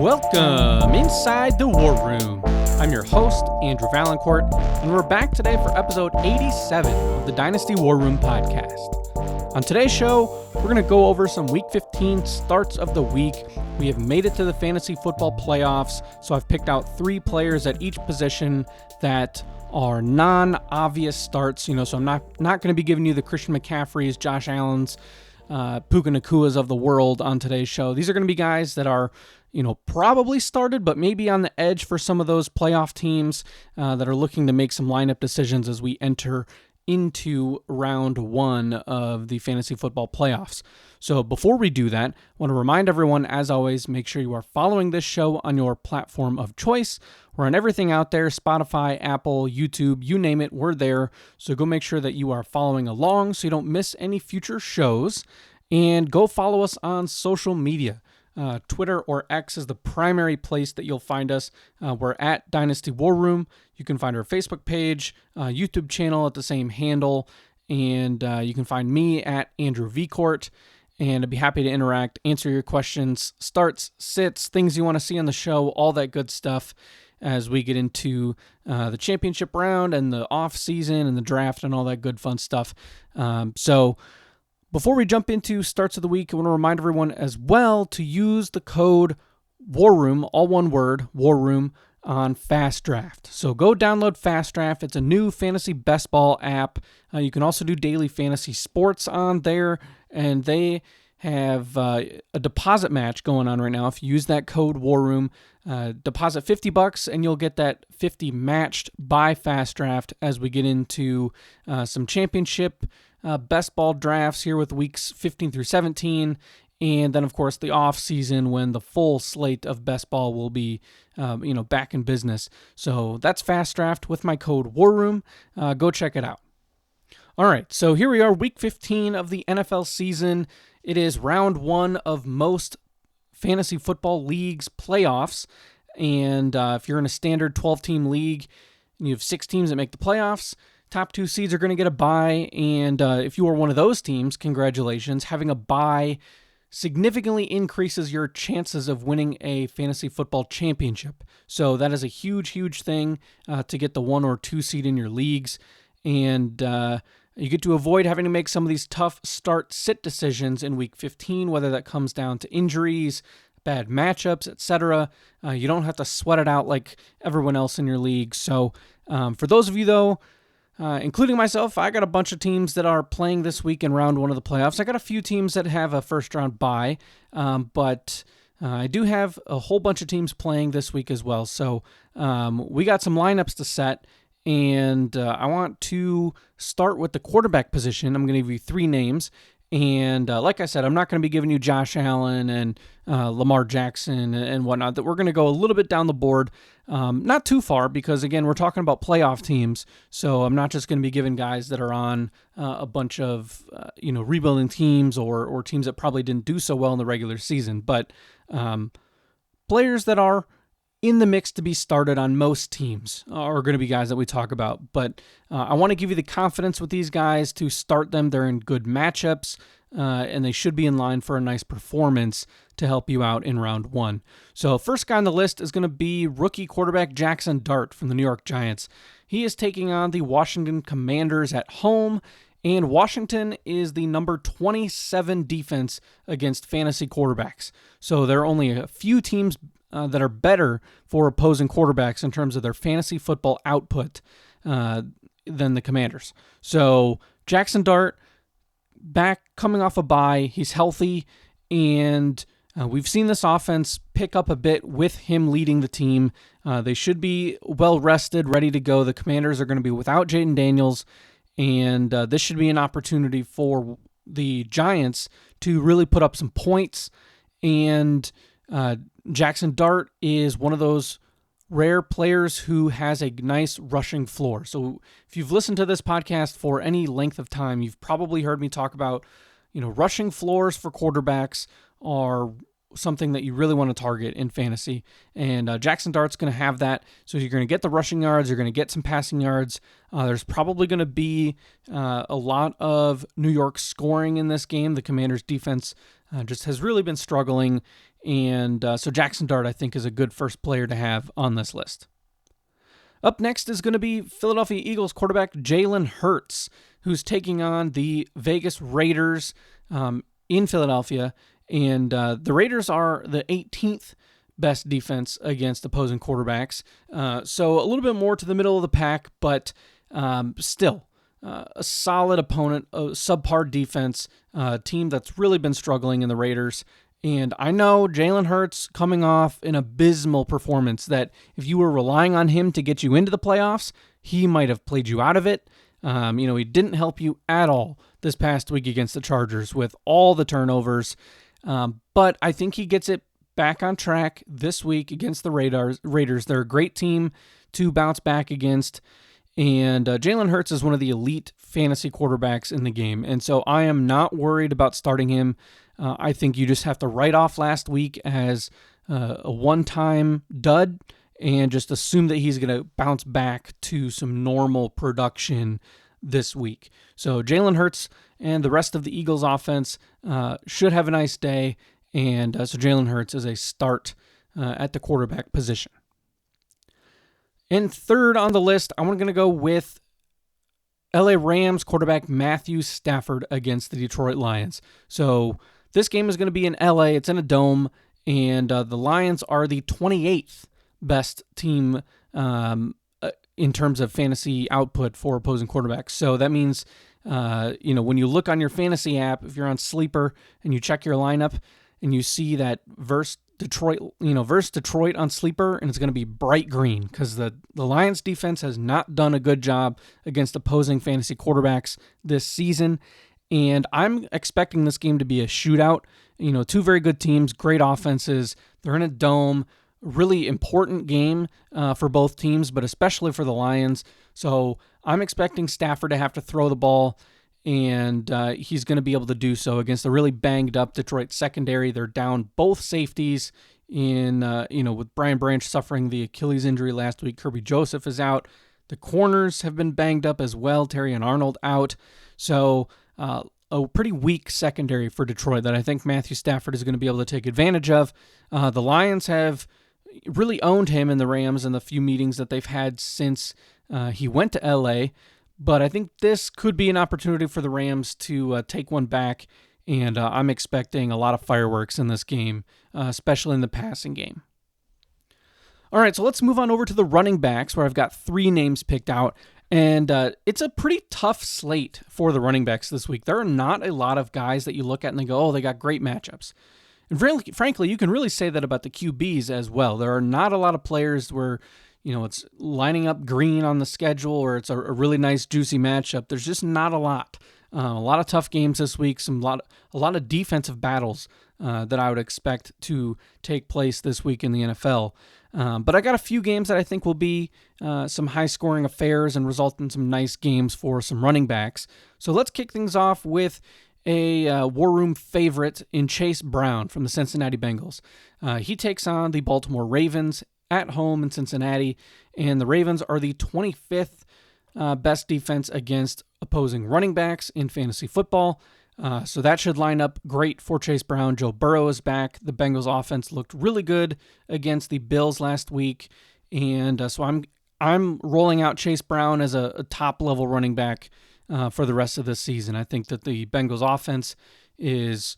Welcome inside the War Room. I'm your host, Andrew Valancourt, and we're back today for episode 87 of the Dynasty War Room podcast. On today's show, we're going to go over some Week 15 starts of the week. We have made it to the fantasy football playoffs, so I've picked out 3 players at each position that are non-obvious starts, so I'm not going to be giving you the Christian McCaffreys, Josh Allen's, Puka Nakuas of the world on today's show. These are going to be guys that are probably started, but maybe on the edge for some of those playoff teams that are looking to make some lineup decisions as we enter into round 1 of the fantasy football playoffs. So before we do that, I want to remind everyone, as always, make sure you are following this show on your platform of choice. We're on everything out there, Spotify, Apple, YouTube, you name it, we're there. So go make sure that you are following along so you don't miss any future shows. And go follow us on social media. Twitter or X is the primary place that you'll find us. We're at Dynasty War Room. You can find our Facebook page, YouTube channel at the same handle, and you can find me at Andrew Vcourt. And I'd be happy to interact, answer your questions, starts, sits, things you want to see on the show, all that good stuff as we get into the championship round and the off season and the draft and all that good fun stuff. So before we jump into starts of the week, I want to remind everyone as well to use the code WARROOM, all one word, WARROOM, on Fast Draft. So go download Fast Draft. It's a new fantasy best ball app. You can also do daily fantasy sports on there, and they have a deposit match going on right now. If you use that code WARROOM, deposit $50 and you'll get that 50 matched by Fast Draft as we get into some championship best ball drafts here with weeks 15 through 17, and then of course the off season when the full slate of best ball will be back in business. So that's Fast Draft with my code WARROOM. Go check it out. All right, so here we are, week 15 of the NFL season. It is round 1 of most fantasy football leagues playoffs, and if you're in a standard 12-team league and you have 6 teams that make the playoffs, top 2 seeds are going to get a bye, and if you are one of those teams, congratulations. Having a bye significantly increases your chances of winning a fantasy football championship. So that is a huge, huge thing to get the 1 or 2 seed in your leagues, and you get to avoid having to make some of these tough start-sit decisions in Week 15, whether that comes down to injuries, bad matchups, etc. You don't have to sweat it out like everyone else in your league. So for those of you, though, including myself, I got a bunch of teams that are playing this week in round 1 of the playoffs. I got a few teams that have a first-round bye, but I do have a whole bunch of teams playing this week as well. So we got some lineups to set, and I want to start with the quarterback position. I'm going to give you 3 names. And like I said, I'm not going to be giving you Josh Allen and Lamar Jackson and whatnot. That we're going to go a little bit down the board, not too far, because again, we're talking about playoff teams. So I'm not just going to be giving guys that are on a bunch of rebuilding teams or teams that probably didn't do so well in the regular season, but players that are in the mix to be started on most teams are going to be guys that we talk about. But I want to give you the confidence with these guys to start them. They're in good matchups, and they should be in line for a nice performance to help you out in round 1. So first guy on the list is going to be rookie quarterback Jackson Dart from the New York Giants. He is taking on the Washington Commanders at home, and Washington is the number 27 defense against fantasy quarterbacks. So there are only a few teams that are better for opposing quarterbacks in terms of their fantasy football output than the Commanders. So Jackson Dart, back coming off a bye, he's healthy, and we've seen this offense pick up a bit with him leading the team. They should be well rested, ready to go. The Commanders are going to be without Jaden Daniels, and this should be an opportunity for the Giants to really put up some points. And Jackson Dart is one of those rare players who has a nice rushing floor. So if you've listened to this podcast for any length of time, you've probably heard me talk about, rushing floors for quarterbacks are something that you really want to target in fantasy. And Jackson Dart's going to have that. So you're going to get the rushing yards, you're going to get some passing yards. There's probably going to be a lot of New York scoring in this game. The Commanders' defense just has really been struggling. And so Jackson Dart, I think, is a good first player to have on this list. Up next is going to be Philadelphia Eagles quarterback Jalen Hurts, who's taking on the Vegas Raiders in Philadelphia. And the Raiders are the 18th best defense against opposing quarterbacks. So a little bit more to the middle of the pack, but still a solid opponent, a subpar defense, team that's really been struggling in the Raiders. And I know Jalen Hurts coming off an abysmal performance that if you were relying on him to get you into the playoffs, he might have played you out of it. He didn't help you at all this past week against the Chargers with all the turnovers. But I think he gets it back on track this week against the Raiders. They're a great team to bounce back against. And Jalen Hurts is one of the elite fantasy quarterbacks in the game. And so I am not worried about starting him. I think you just have to write off last week as a one-time dud and just assume that he's going to bounce back to some normal production this week. So Jalen Hurts and the rest of the Eagles offense should have a nice day. And so Jalen Hurts is a start at the quarterback position. And third on the list, I'm going to go with LA Rams quarterback Matthew Stafford against the Detroit Lions. So this game is going to be in LA. It's in a dome, and the Lions are the 28th best team in terms of fantasy output for opposing quarterbacks. So that means, when you look on your fantasy app, if you're on Sleeper and you check your lineup and you see that versus Detroit on Sleeper, and it's going to be bright green because the Lions defense has not done a good job against opposing fantasy quarterbacks this season. And I'm expecting this game to be a shootout. Two very good teams, great offenses. They're in a dome. Really important game for both teams, but especially for the Lions. So I'm expecting Stafford to have to throw the ball, and he's going to be able to do so against a really banged up Detroit secondary. They're down both safeties with Brian Branch suffering the Achilles injury last week. Kirby Joseph is out. The corners have been banged up as well. Terry and Arnold out. So a pretty weak secondary for Detroit that I think Matthew Stafford is going to be able to take advantage of. The Lions have really owned him in the Rams in the few meetings that they've had since he went to LA. But I think this could be an opportunity for the Rams to take one back, and I'm expecting a lot of fireworks in this game, especially in the passing game. All right, so let's move on over to the running backs, where I've got 3 names picked out, and it's a pretty tough slate for the running backs this week. There are not a lot of guys that you look at and they go, oh, they got great matchups. And frankly, you can really say that about the QBs as well. There are not a lot of players where it's lining up green on the schedule or it's a really nice, juicy matchup. There's just not a lot. A lot of tough games this week, a lot of defensive battles that I would expect to take place this week in the NFL. But I got a few games that I think will be some high-scoring affairs and result in some nice games for some running backs. So let's kick things off with a War Room favorite in Chase Brown from the Cincinnati Bengals. He takes on the Baltimore Ravens at home in Cincinnati, and the Ravens are the 25th best defense against opposing running backs in fantasy football. So that should line up great for Chase Brown. Joe Burrow is back. The Bengals offense looked really good against the Bills last week, and so I'm rolling out Chase Brown as a top-level running back for the rest of this season. I think that the Bengals offense is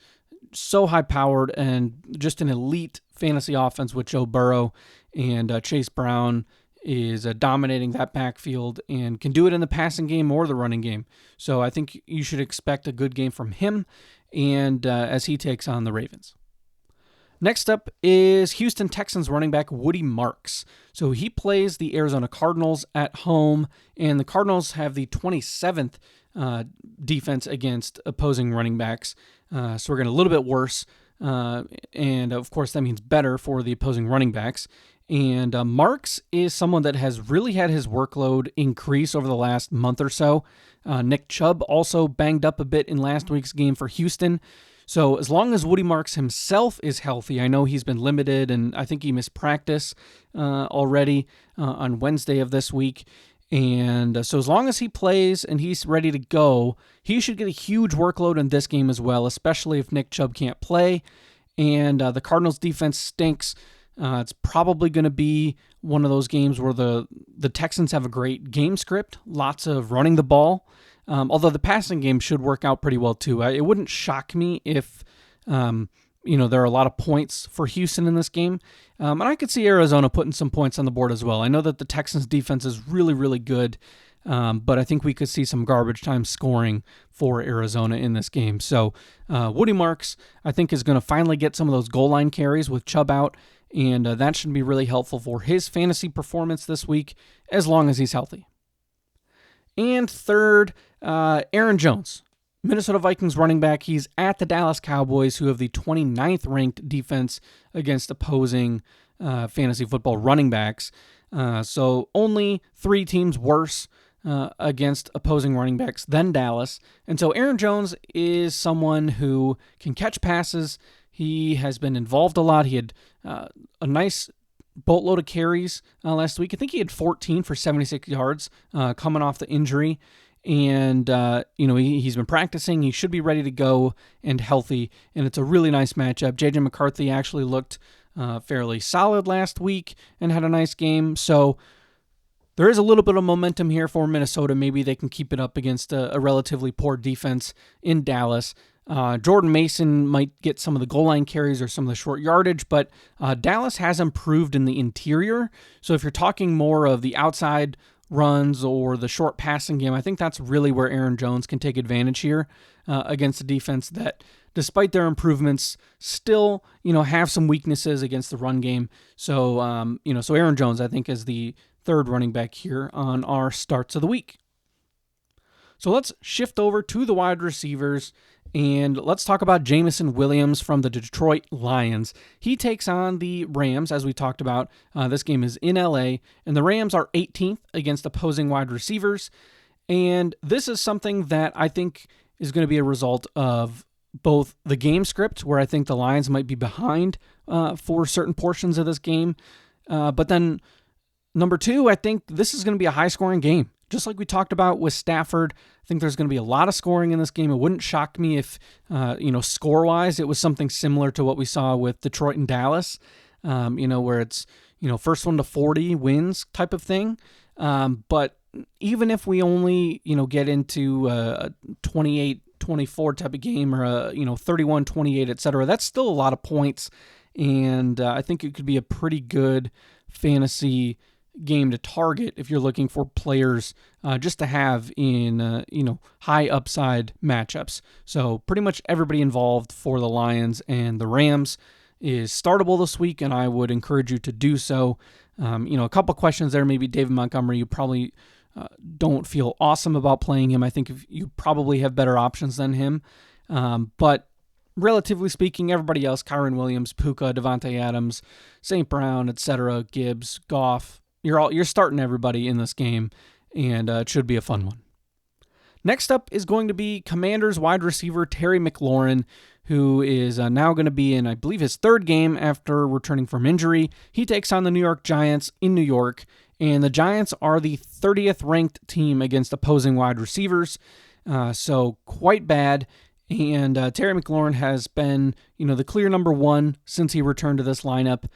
so high-powered and just an elite fantasy offense with Joe Burrow, and Chase Brown is dominating that backfield and can do it in the passing game or the running game. So I think you should expect a good game from him and as he takes on the Ravens. Next up is Houston Texans running back Woody Marks. So he plays the Arizona Cardinals at home, and the Cardinals have the 27th defense against opposing running backs. So we're getting a little bit worse, and of course that means better for the opposing running backs. And Marks is someone that has really had his workload increase over the last month or so. Nick Chubb also banged up a bit in last week's game for Houston. So as long as Woody Marks himself is healthy, I know he's been limited, and I think he missed practice already on Wednesday of this week. And so as long as he plays and he's ready to go, he should get a huge workload in this game as well, especially if Nick Chubb can't play. and the Cardinals defense stinks. It's probably going to be one of those games where the Texans have a great game script, lots of running the ball, although the passing game should work out pretty well too. It wouldn't shock me if there are a lot of points for Houston in this game, and I could see Arizona putting some points on the board as well. I know that the Texans defense is really, really good, but I think we could see some garbage time scoring for Arizona in this game. So Woody Marks, I think, is going to finally get some of those goal line carries with Chubb out, and that should be really helpful for his fantasy performance this week, as long as he's healthy. And third, Aaron Jones, Minnesota Vikings running back. He's at the Dallas Cowboys, who have the 29th ranked defense against opposing fantasy football running backs. So only 3 teams worse against opposing running backs than Dallas. And so Aaron Jones is someone who can catch passes. He has been involved a lot. He had a nice boatload of carries last week. I think he had 14 for 76 yards coming off the injury. And, he's been practicing. He should be ready to go and healthy. And it's a really nice matchup. J.J. McCarthy actually looked fairly solid last week and had a nice game. So there is a little bit of momentum here for Minnesota. Maybe they can keep it up against a relatively poor defense in Dallas. Jordan Mason might get some of the goal line carries or some of the short yardage, but Dallas has improved in the interior. So if you're talking more of the outside runs or the short passing game, I think that's really where Aaron Jones can take advantage here against a defense that, despite their improvements, still have some weaknesses against the run game. So so Aaron Jones, I think, is the third running back here on our starts of the week. So let's shift over to the wide receivers, and let's talk about Jameson Williams from the Detroit Lions. He takes on the Rams, as we talked about. This game is in LA, and the Rams are 18th against opposing wide receivers. And this is something that I think is going to be a result of both the game script, where I think the Lions might be behind for certain portions of this game. But then number 2, I think this is going to be a high-scoring game. Just like we talked about with Stafford, I think there's going to be a lot of scoring in this game. It wouldn't shock me if, score-wise, it was something similar to what we saw with Detroit and Dallas, where it's, first one to 40 wins type of thing. But even if we only, get into a 28-24 type of game or a, 31-28, et cetera, that's still a lot of points. And I think it could be a pretty good fantasy game to target if you're looking for players just to have in high upside matchups. So pretty much everybody involved for the Lions and the Rams is startable this week, and I would encourage you to do so. A couple questions there. Maybe David Montgomery, you probably don't feel awesome about playing him. I think you probably have better options than him. But relatively speaking, everybody else, Kyron Williams, Puka, Devontae Adams, St. Brown, etc., Gibbs, Goff, you're starting everybody in this game, and it should be a fun one. Next up is going to be Commanders wide receiver Terry McLaurin, who is now going to be in, I believe, his third game after returning from injury. He takes on the New York Giants in New York, and the Giants are the 30th ranked team against opposing wide receivers, so quite bad. And Terry McLaurin has been, the clear number 1 since he returned to this lineup.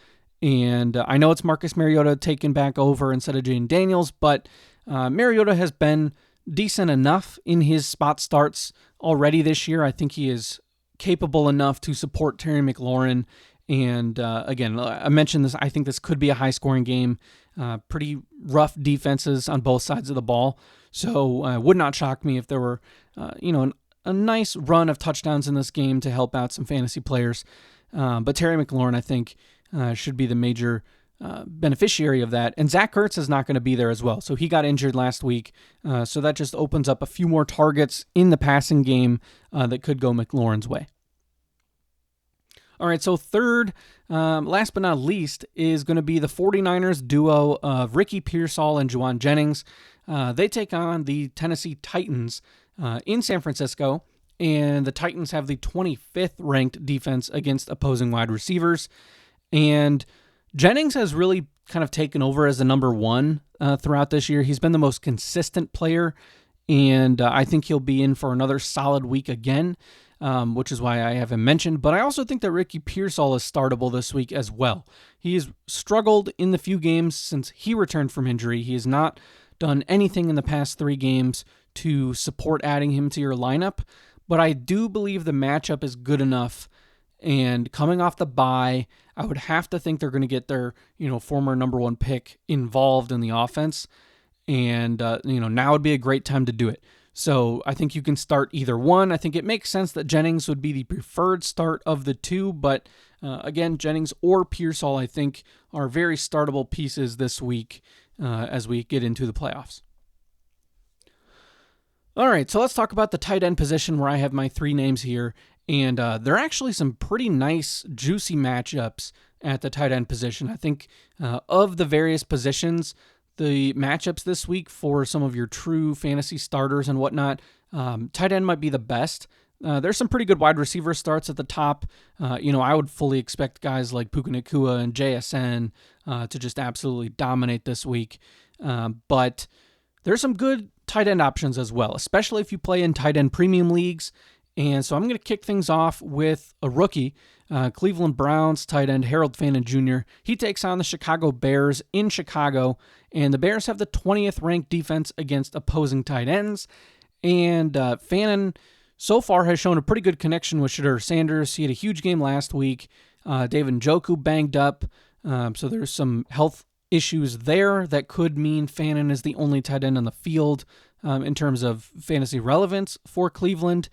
And I know it's Marcus Mariota taken back over instead of Jaden Daniels, but Mariota has been decent enough in his spot starts already this year. I think he is capable enough to support Terry McLaurin. And again, I mentioned this. I think this could be a high-scoring game. Pretty rough defenses on both sides of the ball. So it would not shock me if there were, a nice run of touchdowns in this game to help out some fantasy players. But Terry McLaurin, I think, should be the major beneficiary of that. And Zach Ertz is not going to be there as well. So he got injured last week. So that just opens up a few more targets in the passing game that could go McLaurin's way. All right, so third, last but not least, is going to be the 49ers duo of Ricky Pearsall and Juwan Jennings. They take on the Tennessee Titans in San Francisco, and the Titans have the 25th ranked defense against opposing wide receivers. And Jennings has really kind of taken over as the number 1 throughout this year. He's been the most consistent player, and I think he'll be in for another solid week again. which is why I have him mentioned. But I also think that Ricky Pearsall is startable this week as well. He has struggled in the few games since he returned from injury. He has not done anything in the past 3 games to support adding him to your lineup, but I do believe the matchup is good enough. And coming off the bye, I would have to think they're going to get their, former number 1 pick involved in the offense. And, now would be a great time to do it. So I think you can start either one. I think it makes sense that Jennings would be the preferred start of the 2, but again, Jennings or Pearsall, I think, are very startable pieces this week as we get into the playoffs. All right, so let's talk about the tight end position where I have my 3 names here. And there are actually some pretty nice, juicy matchups at the tight end position. I think of the various positions, the matchups this week for some of your true fantasy starters and whatnot, tight end might be the best. There's some pretty good wide receiver starts at the top. I would fully expect guys like Puka Nacua and JSN to just absolutely dominate this week. But there's some good tight end options as well, especially if you play in tight end premium leagues. And so I'm going to kick things off with a rookie, Cleveland Browns tight end Harold Fannin Jr. He takes on the Chicago Bears in Chicago, and the Bears have the 20th ranked defense against opposing tight ends. And Fannin so far has shown a pretty good connection with Shedeur Sanders. He had a huge game last week. David Njoku banged up, so there's some health issues there that could mean Fannin is the only tight end on the field in terms of fantasy relevance for Cleveland.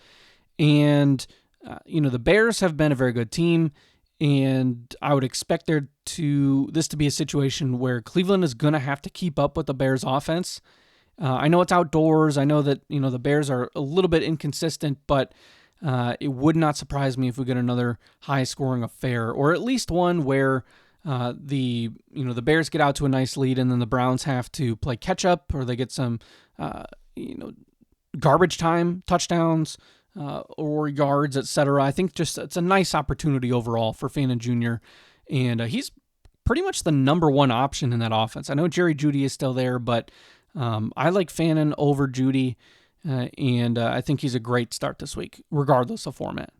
And, the Bears have been a very good team, and I would expect this to be a situation where Cleveland is going to have to keep up with the Bears offense. I know it's outdoors. I know that, the Bears are a little bit inconsistent, but it would not surprise me if we get another high-scoring affair, or at least one where the Bears get out to a nice lead and then the Browns have to play catch-up, or they get some, garbage time touchdowns, or yards, etc. I think just it's a nice opportunity overall for Fannin Jr., and he's pretty much the number 1 option in that offense. I know Jerry Jeudy is still there, but I like Fannin over Jeudy, and I think he's a great start this week, regardless of format.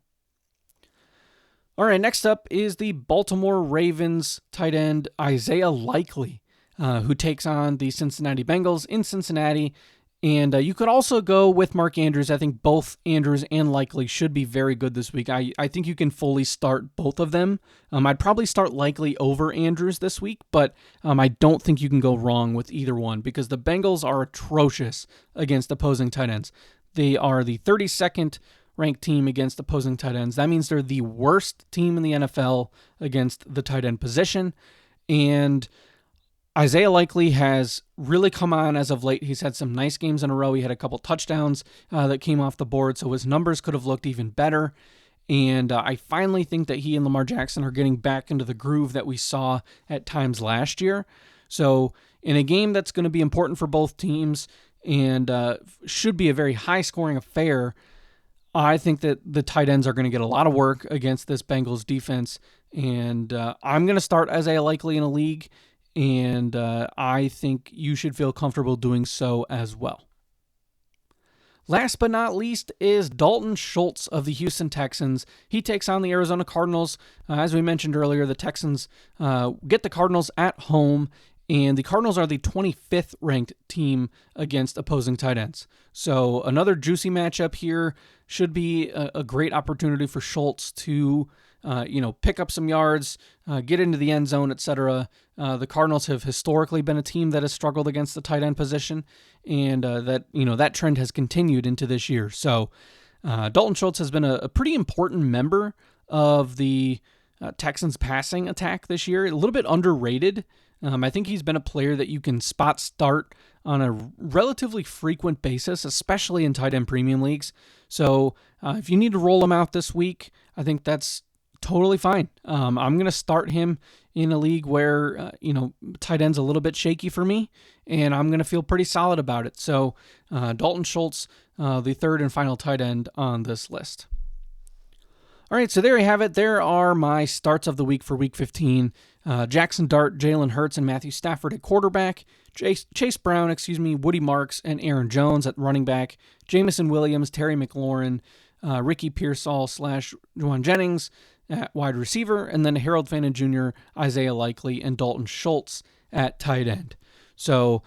All right, next up is the Baltimore Ravens tight end Isaiah Likely, who takes on the Cincinnati Bengals in Cincinnati. And you could also go with Mark Andrews. I think both Andrews and Likely should be very good this week. I think you can fully start both of them. I'd probably start Likely over Andrews this week, but I don't think you can go wrong with either one because the Bengals are atrocious against opposing tight ends. They are the 32nd ranked team against opposing tight ends. That means they're the worst team in the NFL against the tight end position. And Isaiah Likely has really come on as of late. He's had some nice games in a row. He had a couple touchdowns that came off the board, so his numbers could have looked even better. And I finally think that he and Lamar Jackson are getting back into the groove that we saw at times last year. So in a game that's going to be important for both teams and should be a very high-scoring affair, I think that the tight ends are going to get a lot of work against this Bengals defense. And I'm going to start Isaiah Likely in a league, and I think you should feel comfortable doing so as well. Last but not least is Dalton Schultz of the Houston Texans. He takes on the Arizona Cardinals. As we mentioned earlier, the Texans get the Cardinals at home, and the Cardinals are the 25th ranked team against opposing tight ends. So another juicy matchup here. Should be a great opportunity for Schultz to pick up some yards, get into the end zone, etc. The Cardinals have historically been a team that has struggled against the tight end position, and that trend has continued into this year. So Dalton Schultz has been a pretty important member of the Texans passing attack this year, a little bit underrated. I think he's been a player that you can spot start on a relatively frequent basis, especially in tight end premium leagues. So if you need to roll him out this week, I think that's totally fine. I'm going to start him in a league where, tight end's a little bit shaky for me, and I'm going to feel pretty solid about it. So Dalton Schultz, the third and final tight end on this list. All right, so there you have it. There are my starts of the week for Week 15. Jackson Dart, Jalen Hurts, and Matthew Stafford at quarterback. Chase Brown, Woody Marks, and Aaron Jones at running back. Jamison Williams, Terry McLaurin, Ricky Pearsall / Juwan Jennings at wide receiver, and then Harold Fannin Jr., Isaiah Likely, and Dalton Schultz at tight end. So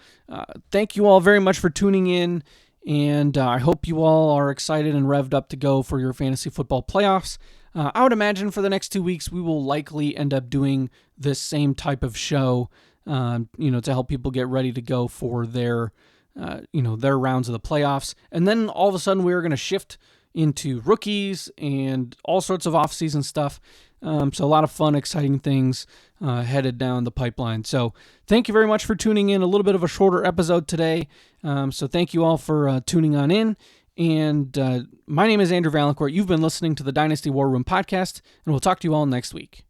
thank you all very much for tuning in, and I hope you all are excited and revved up to go for your fantasy football playoffs. I would imagine for the next 2 weeks, we will likely end up doing this same type of show, to help people get ready to go for their rounds of the playoffs. And then all of a sudden, we're going to shift into rookies and all sorts of off-season stuff. So a lot of fun, exciting things headed down the pipeline. So thank you very much for tuning in. A little bit of a shorter episode today. So thank you all for tuning on in. And my name is Andrew Valancourt. You've been listening to the Dynasty War Room podcast, and we'll talk to you all next week.